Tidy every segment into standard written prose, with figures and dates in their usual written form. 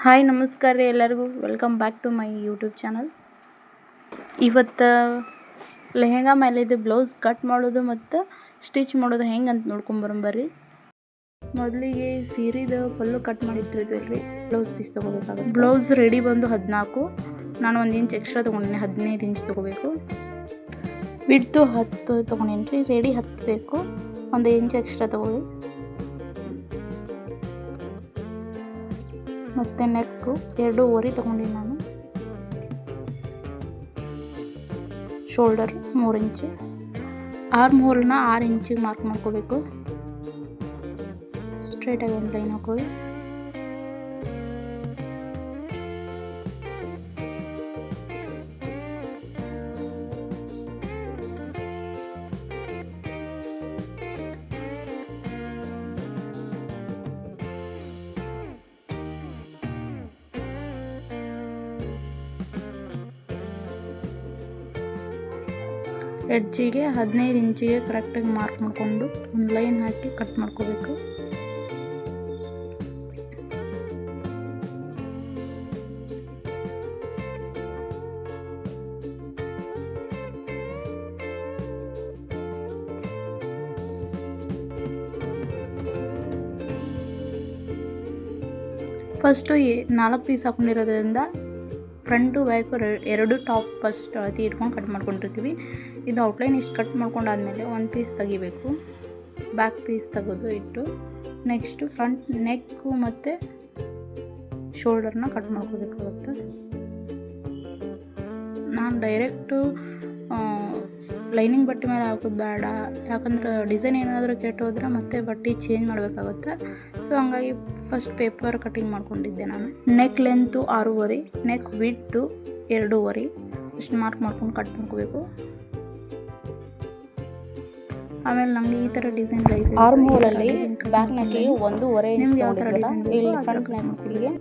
Hi ನಮಸ್ಕಾರ ರೀ ಎಲ್ಲರಿಗೂ. Welcome back to my YouTube channel. ಇವತ್ತು ಲೆಹೆಂಗಾ ಮೇಲಿದ್ದು ಬ್ಲೌಸ್ ಕಟ್ ಮಾಡೋದು ಮತ್ತು ಸ್ಟಿಚ್ ಮಾಡೋದು ಹೆಂಗೆ ಅಂತ ನೋಡ್ಕೊಂಬರಂಬರ್ರಿ. ಮೊದಲಿಗೆ ಸೀರೆದು ಪಲ್ಲು ಕಟ್ ಮಾಡಿಟ್ಟಿರ್ತೀವಿ ರೀ, ಬ್ಲೌಸ್ ಪೀಸ್ ತೊಗೋಬೇಕಾಗುತ್ತೆ. ಬ್ಲೌಸ್ ರೆಡಿ ಬಂದು 14, ನಾನು 1 ಇಂಚ್ ಎಕ್ಸ್ಟ್ರಾ ತೊಗೊಂಡಿನಿ, 15 ಇಂಚ್ ತೊಗೋಬೇಕು. ಬಿಡ್ತು 10 ತೊಗೊಂಡೇನಿ ರೀ, ರೆಡಿ 10 ಬೇಕು, 1 ಇಂಚ್ ಎಕ್ಸ್ಟ್ರಾ ತೊಗೊಳ್ಳಿ. ಮತ್ತು ನೆಕ್ಕು 2.5 ತೊಗೊಂಡಿನಿ ನಾನು. ಶೋಲ್ಡರ್ 3 ಇಂಚು. ಆರ್ಮ್ ಹೋಲ್ನ 6 ಇಂಚಿಗೆ ಮಾರ್ಕ್ ಮಾಡ್ಕೋಬೇಕು. ಸ್ಟ್ರೈಟಾಗಿ ಒಂದು ಲೈನ್ ಹಾಕೊಳ್ಳಿ. ಎಡ್ಜಿಗೆ 15 ಇಂಚಿಗೆ ಕರೆಕ್ಟಾಗಿ ಮಾರ್ಕ್ ಮಾಡಿಕೊಂಡು ಒಂದು ಲೈನ್ ಹಾಕಿ ಕಟ್ ಮಾಡ್ಕೋಬೇಕು. ಫಸ್ಟು 4 ಪೀಸ್ ಹಾಕೊಂಡಿರೋದ್ರಿಂದ ಫ್ರಂಟು ಬ್ಯಾಕು 2 ಟಾಪ್ ಫಸ್ಟ್ ಅಳತೆ ಇಟ್ಕೊಂಡು ಕಟ್ ಮಾಡ್ಕೊಂಡಿರ್ತೀವಿ. ಇದು ಔಟ್ಲೈನ್ ಇಷ್ಟು ಕಟ್ ಮಾಡ್ಕೊಂಡಾದ್ಮೇಲೆ 1 ಪೀಸ್ ತೆಗಿಬೇಕು. ಬ್ಯಾಕ್ ಪೀಸ್ ತೆಗೆದು ಇಟ್ಟು ನೆಕ್ಸ್ಟು ಫ್ರಂಟ್ ನೆಕ್ಕು ಮತ್ತು ಶೋಲ್ಡರ್ನ ಕಟ್ ಮಾಡ್ಕೋಬೇಕಾಗುತ್ತೆ. ನಾನು ಡೈರೆಕ್ಟು ಲೈನಿಂಗ್ ಬಟ್ಟೆ ಮೇಲೆ ಹಾಕೋದು ಬೇಡ, ಯಾಕಂದ್ರೆ ಡಿಸೈನ್ ಏನಾದರೂ ಕೆಟ್ಟೋದ್ರೆ ಮತ್ತೆ ಬಟ್ಟೆ ಚೇಂಜ್ ಮಾಡಬೇಕಾಗುತ್ತೆ. ಸೊ ಹಂಗಾಗಿ ಫಸ್ಟ್ ಪೇಪರ್ ಕಟಿಂಗ್ ಮಾಡ್ಕೊಂಡಿದ್ದೆ ನಾನು. ನೆಕ್ ಲೆಂತು 6.5, ನೆಕ್ ವಿಡ್ತು 2.5 ಅಷ್ಟು ಮಾರ್ಕ್ ಮಾಡ್ಕೊಂಡು ಕಟ್ ಮಾಡ್ಕೋಬೇಕು. ಆಮೇಲೆ ನಮಗೆ ಈ ಥರ ಡಿಸೈನ್ ಲೈಕ್ ಆರ್ಮ್ ಹೋಲಲ್ಲಿ ಬ್ಯಾಕ್ ನೆಕ್ಕಿಗೆ 1.5 ನಿಮ್ಗೆ ಯಾವ ಥರ ಡಿಸೈನ್ ಇಲ್ಲಿ ಫ್ರಂಟ್ ನೆಕ್ಕಿಗೆ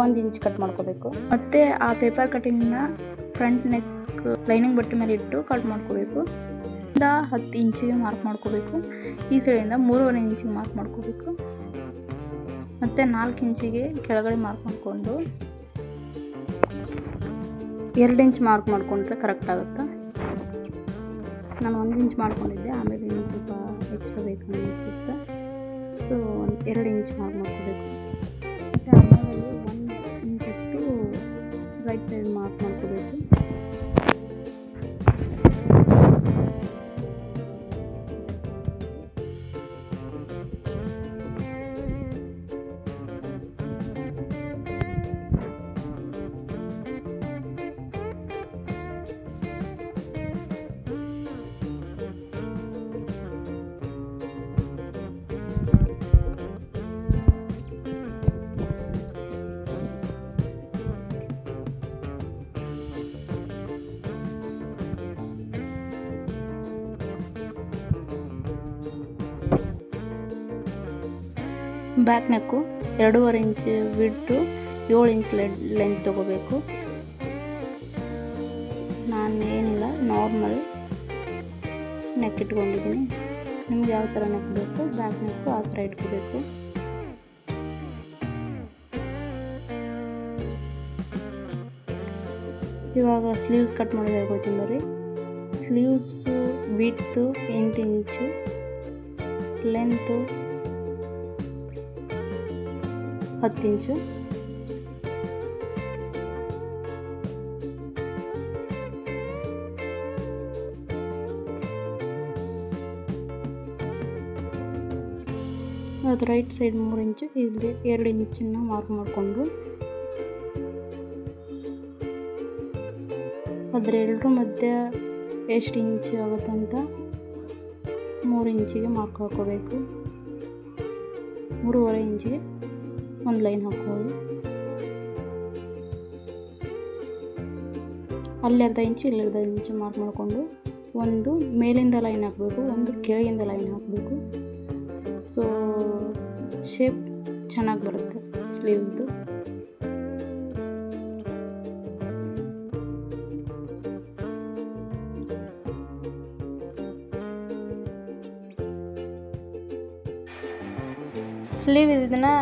1 ಇಂಚ್ ಕಟ್ ಮಾಡ್ಕೋಬೇಕು. ಮತ್ತು ಆ ಪೇಪರ್ ಕಟಿಂಗ್ನ ಫ್ರಂಟ್ ನೆಕ್ ಲೈನಿಂಗ್ ಬಟ್ಟೆ ಮೇಲೆ ಇಟ್ಟು ಕಟ್ ಮಾಡ್ಕೋಬೇಕು. 10 ಇಂಚಿಗೆ ಮಾರ್ಕ್ ಮಾಡ್ಕೋಬೇಕು. ಈ ಸೈಡಿಂದ 3.5 ಇಂಚಿಗೆ ಮಾರ್ಕ್ ಮಾಡ್ಕೋಬೇಕು. ಮತ್ತು 4 ಇಂಚಿಗೆ ಕೆಳಗಡೆ ಮಾರ್ಕ್ ಮಾಡಿಕೊಂಡು 2 ಇಂಚ್ ಮಾರ್ಕ್ ಮಾಡಿಕೊಂಡ್ರೆ ಕರೆಕ್ಟ್ ಆಗುತ್ತೆ. ನಾನು 1 ಇಂಚ್ ಮಾಡ್ಕೊಂಡಿದ್ದೆ, ಆಮೇಲೆ ಇನ್ನೂ ಸ್ವಲ್ಪ ಎಕ್ಸ್ಟ್ರಾ ಬೇಕು ಅನಿಸುತ್ತೆ. ಸೊ 2 ಇಂಚ್ ಮಾರ್ಕ್ ಮಾಡ್ಕೋಬೇಕು. ಮತ್ತು ಆಮೇಲೆ 1 ಇಂಚಷ್ಟು ರೈಟ್ ಸೈಡ್ ಮಾರ್ಕ್ ಮಾಡ್ಕೋಬೇಕು. ಬ್ಯಾಕ್ ನೆಕ್ಕು 2.5 ಇಂಚ್ ವಿಡ್ತು, 7 ಇಂಚ್ ಲೆಂತ್ ತೊಗೋಬೇಕು. ನಾನೇನಿಲ್ಲ, ನಾರ್ಮಲ್ ನೆಕ್ ಇಟ್ಕೊಂಡಿದ್ದೀನಿ. ನಿಮ್ಗೆ ಯಾವ ಥರ ನೆಕ್ ಬೇಕು, ಬ್ಯಾಕ್ ನೆಕ್ಕು ಆ ಥರ ಇಟ್ಕೋಬೇಕು. ಇವಾಗ ಸ್ಲೀವ್ಸ್ ಕಟ್ ಮಾಡೋದು ಹೇಳ್ಕೊಳ್ತೀನಿ ಬರ್ರಿ. ಸ್ಲೀವ್ಸು ವಿಡ್ತು 8 ಇಂಚು, ಲೆಂತು 10 ಇಂಚು. ಅದು ರೈಟ್ ಸೈಡ್ 3 ಇಂಚು, ಇಲ್ಲಿ 2 ಇಂಚನ್ನು ಮಾರ್ಕ್ ಮಾಡಿಕೊಂಡು ಅದರೆಲ್ಲರ ಮಧ್ಯೆ ಎಷ್ಟು ಇಂಚು ಆಗುತ್ತೆ ಅಂತ 3 ಇಂಚಿಗೆ ಮಾರ್ಕ್ ಹಾಕೋಬೇಕು. 3.5 ಇಂಚಿಗೆ ಒಂದು ಲೈನ್ ಹಾಕ್ಕೊಳ್ಳಿ. ಅಲ್ಲಿ 1/2 ಇಂಚು, ಇಲ್ಲಿ 1/2 ಇಂಚು ಮಾರ್ಕ್ ಮಾಡಿಕೊಂಡು ಒಂದು ಮೇಲಿಂದ ಲೈನ್ ಹಾಕಬೇಕು, ಒಂದು ಕೆಳಗಿಂದ ಲೈನ್ ಹಾಕಬೇಕು. ಸೊ ಶೇಪ್ ಚೆನ್ನಾಗಿ ಬರುತ್ತೆ ಸ್ಲೀವ್ಸ್ದು. ಸ್ಲೀವ್ ಇದನ್ನು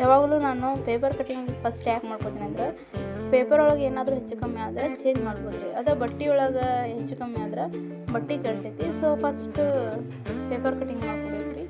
ಯಾವಾಗಲೂ ನಾನು ಪೇಪರ್ ಕಟಿಂಗ್ ಫಸ್ಟ್ ಯಾಕೆ ಮಾಡ್ಕೋತೀನಿ ಅಂದ್ರೆ ಪೇಪರ್ ಒಳಗೆ ಏನಾದರೂ ಹೆಚ್ಚು ಕಮ್ಮಿ ಆದರೆ ಚೇಂಜ್ ಮಾಡ್ಬೋದು ರೀ. ಅದೇ ಬಟ್ಟೆ ಒಳಗೆ ಹೆಚ್ಚು ಕಮ್ಮಿ ಆದ್ರೆ ಬಟ್ಟೆ ಕೆಡ್ತೈತಿ. ಸೊ ಫಸ್ಟ್ ಪೇಪರ್ ಕಟಿಂಗ್ ಮಾಡ್ಕೋಬೇಕು ರೀ.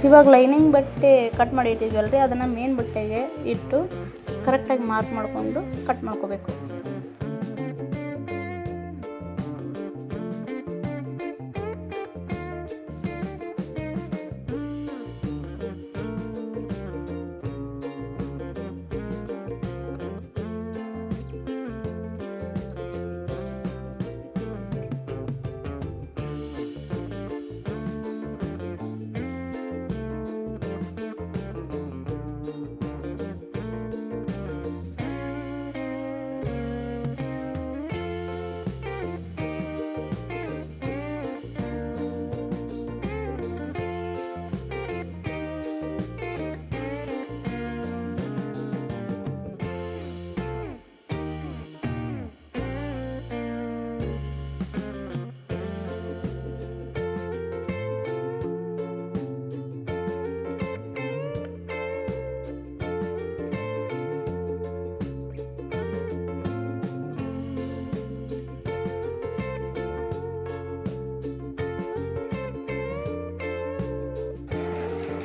ಇವಾಗ ಲೈನಿಂಗ್ ಬಟ್ಟೆ ಕಟ್ ಮಾಡಿ ಇಟ್ಟಿದ್ವಲ್ಲ ರೀ, ಅದನ್ನು ಮೇನ್ ಬಟ್ಟೆಗೆ ಇಟ್ಟು ಕರೆಕ್ಟಾಗಿ ಮಾರ್ಕ್ ಮಾಡಿಕೊಂಡು ಕಟ್ ಮಾಡ್ಕೋಬೇಕು.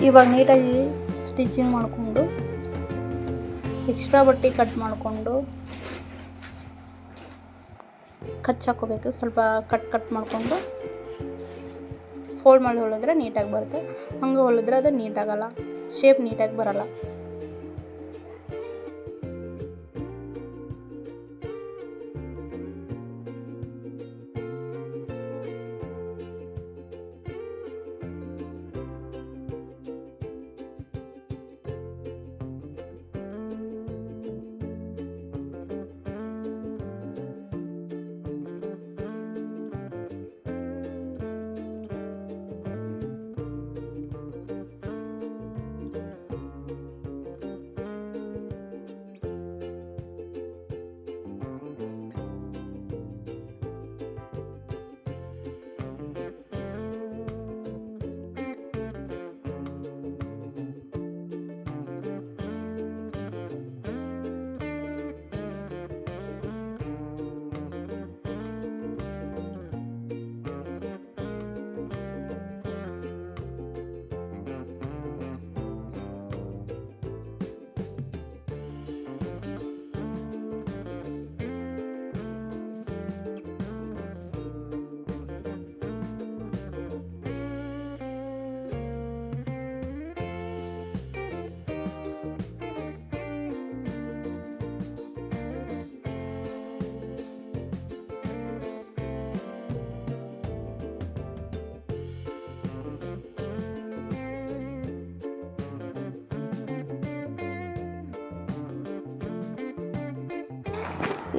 ಇವಾಗ ನೀಟಾಗಿ ಸ್ಟಿಚಿಂಗ್ ಮಾಡಿಕೊಂಡು ಎಕ್ಸ್ಟ್ರಾ ಬಟ್ಟೆ ಕಟ್ ಮಾಡಿಕೊಂಡು ಕಚ್ ಹಾಕೋಬೇಕು. ಸ್ವಲ್ಪ ಕಟ್ ಮಾಡಿಕೊಂಡು ಫೋಲ್ಡ್ ಮಾಡಿ ಹೊಲಿದ್ರೆ ನೀಟಾಗಿ ಬರುತ್ತೆ. ಹಂಗೆ ಹೊಲಿದ್ರೆ ಅದು ನೀಟಾಗಲ್ಲ, ಶೇಪ್ ನೀಟಾಗಿ ಬರಲ್ಲ.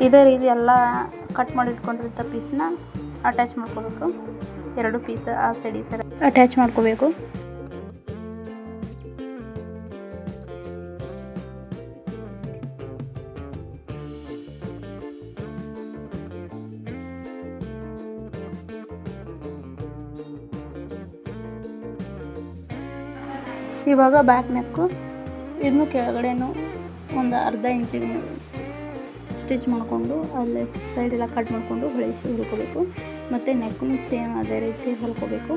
ಇದೇ ರೀತಿ ಎಲ್ಲ ಕಟ್ ಮಾಡಿ ಇಟ್ಕೊಂಡಿರ್ತ ಪೀಸ್ನ ಅಟ್ಯಾಚ್ ಮಾಡ್ಕೋಬೇಕು. 2 ಪೀಸ್ ಆ ಸೈಡ್ ಈ ಸೈಡ್ ಅಟ್ಯಾಚ್ ಮಾಡ್ಕೋಬೇಕು. ಇವಾಗ ಬ್ಯಾಕ್ ನೆಕ್ಕು ಇದನ್ನು ಕೆಳಗಡೆನೂ ಒಂದು ಅರ್ಧ ಇಂಚಿಗೆ ಸ್ಟಿಚ್ ಮಾಡಿಕೊಂಡು ಅಲ್ಲೇ ಸೈಡೆಲ್ಲ ಕಟ್ ಮಾಡಿಕೊಂಡು ಹೊಲ್ಕೋಬೇಕು. ಮತ್ತು ನೆಕ್ಕು ಸೇಮ್ ಅದೇ ರೀತಿ ಹೊಲ್ಕೋಬೇಕು.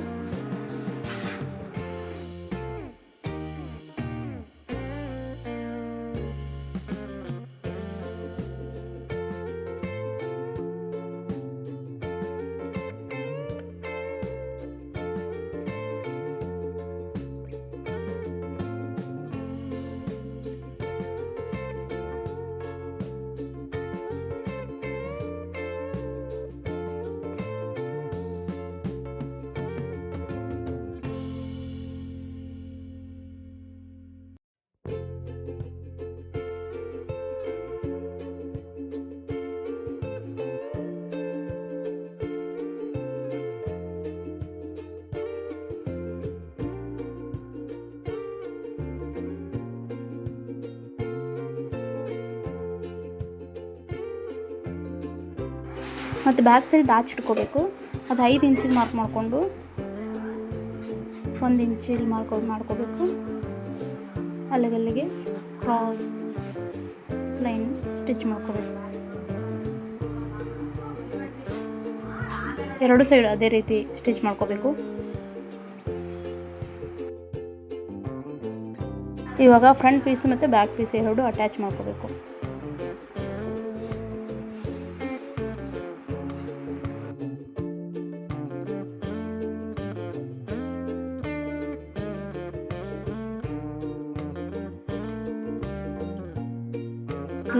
ಮತ್ತು ಬ್ಯಾಕ್ ಸೈಡ್ ದಾಚ್ ಇಟ್ಕೋಬೇಕು. ಅದು 5 ಇಂಚಿಗೆ ಮಾರ್ಕ್ ಮಾಡಿಕೊಂಡು 1 ಇಂಚಿಗೆ ಮಾಡ್ಕೋಬೇಕು. ಅಲ್ಲಿಗೆ ಕ್ರಾಸ್ ಲೈನ್ ಸ್ಟಿಚ್ ಮಾಡ್ಕೋಬೇಕು. ಎರಡು ಸೈಡ್ ಅದೇ ರೀತಿ ಸ್ಟಿಚ್ ಮಾಡ್ಕೋಬೇಕು. ಇವಾಗ ಫ್ರಂಟ್ ಪೀಸ್ ಮತ್ತು ಬ್ಯಾಕ್ ಪೀಸ್ ಎರಡು ಅಟ್ಯಾಚ್ ಮಾಡ್ಕೋಬೇಕು.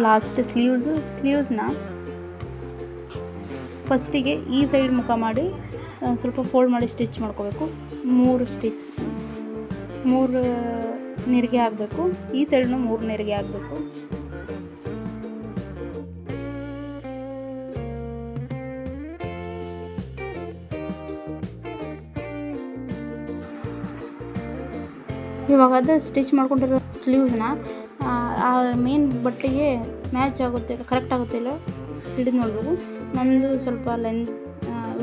ಲಾಸ್ಟ್ ಸ್ಲೀವ್ಸ್ನ ಫಸ್ಟಿಗೆ ಈ ಸೈಡ್ ಮುಖ ಮಾಡಿ ಸ್ವಲ್ಪ ಫೋಲ್ಡ್ ಮಾಡಿ ಸ್ಟಿಚ್ ಮಾಡ್ಕೋಬೇಕು. 3 ನೆರಿಗೆ ಆಗಬೇಕು. ಈ ಸೈಡ್ನು 3 ನೆರಿಗೆ ಆಗಬೇಕು. ಇವಾಗ ಅದು ಸ್ಟಿಚ್ ಮಾಡ್ಕೊಂಡಿರೋ ಸ್ಲೀವ್ಸ್ನ ಆ ಮೇನ್ ಬಟ್ಟೆಗೆ ಮ್ಯಾಚ್ ಆಗುತ್ತೆ, ಕರೆಕ್ಟ್ ಆಗುತ್ತಿಲ್ಲ ಹಿಡಿದು ನೋಡ್ಬೇಕು. ನಮ್ಮದು ಸ್ವಲ್ಪ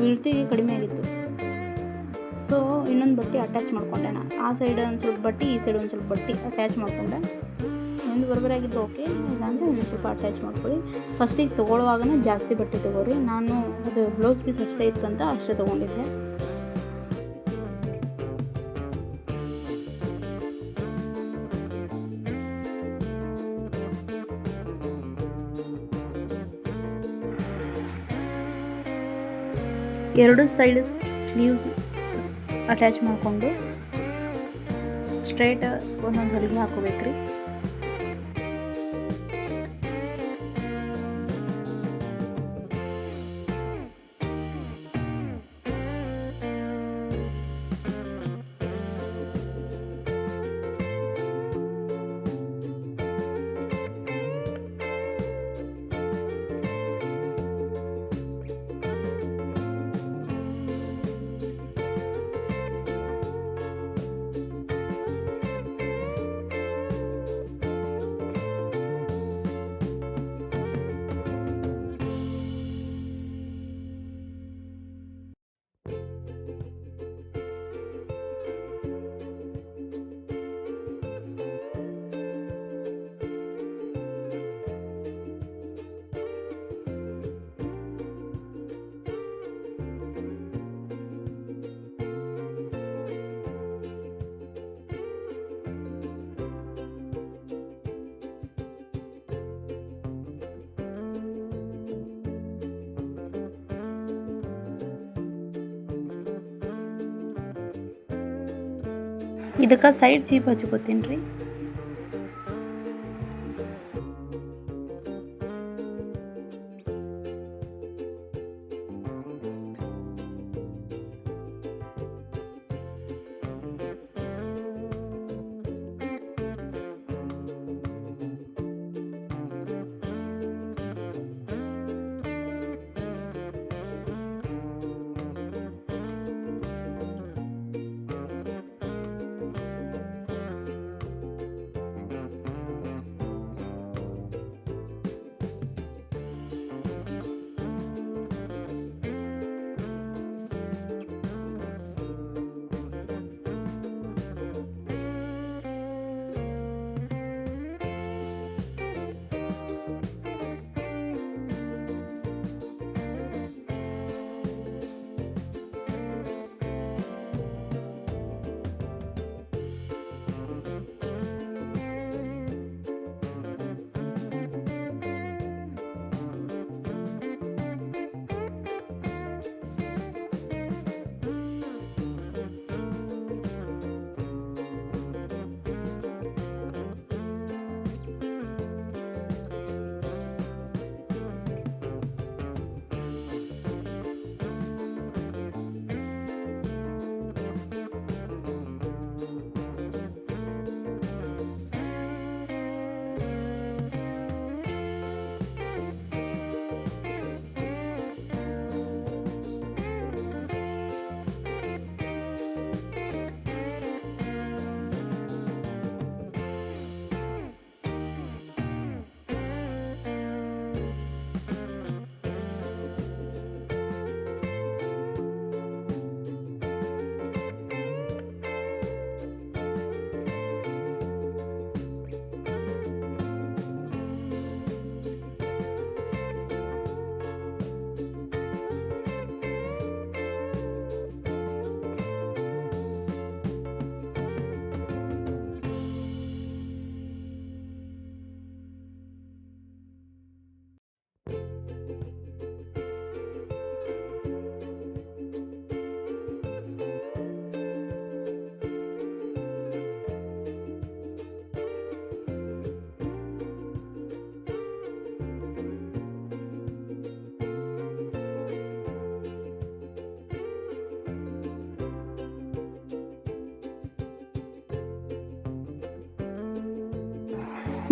ಇಳ್ತಿ ಕಡಿಮೆ ಆಗಿತ್ತು, ಸೊ ಇನ್ನೊಂದು ಬಟ್ಟೆ ಅಟ್ಯಾಚ್ ಮಾಡ್ಕೊಂಡೆ ನಾನು. ಆ ಸೈಡ್ ಒಂದು ಸ್ವಲ್ಪ ಬಟ್ಟೆ, ಈ ಸೈಡ್ ಒಂದು ಸ್ವಲ್ಪ ಬಟ್ಟೆ ಅಟ್ಯಾಚ್ ಮಾಡಿಕೊಂಡೆ. ಒಂದು ಬರಬರಾಗಿದ್ದು ಓಕೆ, ಇಲ್ಲಾಂದರೆ ಒಂದು ಸ್ವಲ್ಪ ಅಟ್ಯಾಚ್ ಮಾಡ್ಕೊಳ್ಳಿ. ಫಸ್ಟಿಗೆ ತೊಗೊಳ್ಳುವಾಗನೇ ಜಾಸ್ತಿ ಬಟ್ಟೆ ತೊಗೊಳ್ರಿ. ನಾನು ಅದು ಬ್ಲೌಸ್ ಪೀಸ್ ಅಷ್ಟೇ ಇತ್ತಂತ ಅಷ್ಟೇ ತೊಗೊಂಡಿದ್ದೆ. ಎರಡು ಸೈಡ್ ಸ್ಲೀವ್ಸ್ ಅಟ್ಯಾಚ್ ಮಾಡಿಕೊಂಡು ಸ್ಟ್ರೈಟ್ ಒಂದೊಂದು ಹೊಲಿಗೆ ಹಾಕೋಬೇಕ್ರಿ. ಇದಕ್ಕೆ ಸೈಡ್ ಚೀಪ್ ಹಚ್ಕೋತೀನಿ ರೀ.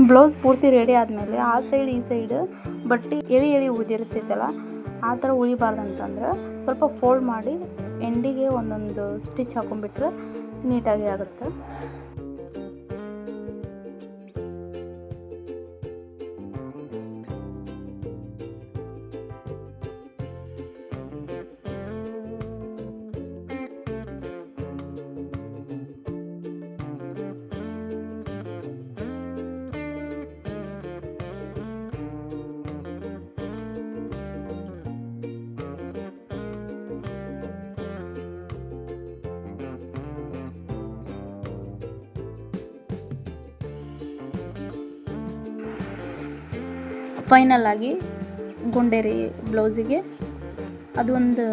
ಬ್ಲೌಸ್ ಪೂರ್ತಿ ರೆಡಿ ಆದಮೇಲೆ ಆ ಸೈಡ್ ಈ ಸೈಡ್ ಬಟ್ಟೆ ಎಳಿ ಉಳಿದಿರ್ತೈತಲ್ಲ ಆ ಥರ ಉಳಿಬಾರ್ದಂತಂದ್ರೆ ಸ್ವಲ್ಪ ಫೋಲ್ಡ್ ಮಾಡಿ ಎಂಡಿಗೆ ಒಂದೊಂದು ಸ್ಟಿಚ್ ಹಾಕೊಂಡ್ಬಿಟ್ರೆ ನೀಟಾಗಿ ಆಗುತ್ತೆ. ಫೈನಲ್ ಆಗಿ ಗುಂಡೇರಿ ಬ್ಲೌಸಿಗೆ ಅದು ಒಂದು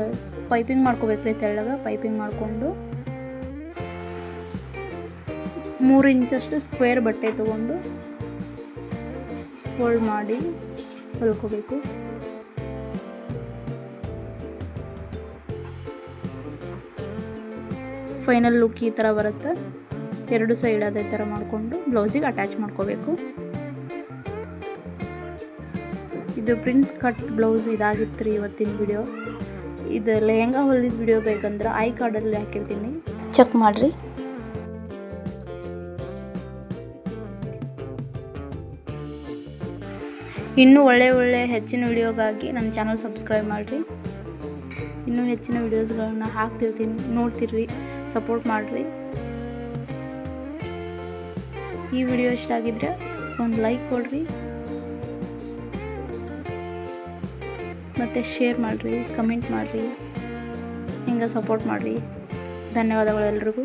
ಪೈಪಿಂಗ್ ಮಾಡ್ಕೋಬೇಕು ರೀ. ತೆಳ್ಳಗೆ ಪೈಪಿಂಗ್ ಮಾಡಿಕೊಂಡು 3 ಇಂಚಷ್ಟು ಸ್ಕ್ವೇರ್ ಬಟ್ಟೆ ತೊಗೊಂಡು ಫೋಲ್ಡ್ ಮಾಡಿ ಹೊಲ್ಕೋಬೇಕು. ಫೈನಲ್ ಲುಕ್ ಈ ಥರ ಬರುತ್ತೆ. 2 ಸೈಡ್ ಅದೇ ಥರ ಮಾಡಿಕೊಂಡು ಬ್ಲೌಸಿಗೆ ಅಟ್ಯಾಚ್ ಮಾಡ್ಕೋಬೇಕು. ಇದು ಪ್ರಿನ್ಸ್ ಕಟ್ ಬ್ಲೌಸ್ ಇದಾಗಿತ್ತು ರೀ ಇವತ್ತಿನ ವಿಡಿಯೋ. ಇದು ಲೆಹಂಗಾ ಹೊಲಿದ ವಿಡಿಯೋ ಬೇಕಂದ್ರೆ ಐ ಕಾರ್ಡಲ್ಲಿ ಹಾಕಿರ್ತೀನಿ, ಚೆಕ್ ಮಾಡಿರಿ. ಇನ್ನೂ ಒಳ್ಳೆ ಹೆಚ್ಚಿನ ವಿಡಿಯೋಗಾಗಿ ನನ್ನ ಚಾನಲ್ ಸಬ್ಸ್ಕ್ರೈಬ್ ಮಾಡಿರಿ. ಇನ್ನೂ ಹೆಚ್ಚಿನ ವಿಡಿಯೋಸ್ಗಳನ್ನ ಹಾಕ್ತಿರ್ತೀನಿ, ನೋಡ್ತಿರ್ರಿ, ಸಪೋರ್ಟ್ ಮಾಡಿರಿ. ಈ ವಿಡಿಯೋ ಇಷ್ಟ ಆಗಿದ್ರೆ ಒಂದು ಲೈಕ್ ಕೊಡ್ರಿ ಮತ್ತು ಶೇರ್ ಮಾಡಿರಿ, ಕಮೆಂಟ್ ಮಾಡಿರಿ, ಹಿಂಗೆ ಸಪೋರ್ಟ್ ಮಾಡಿರಿ. ಧನ್ಯವಾದಗಳು ಎಲ್ರಿಗೂ.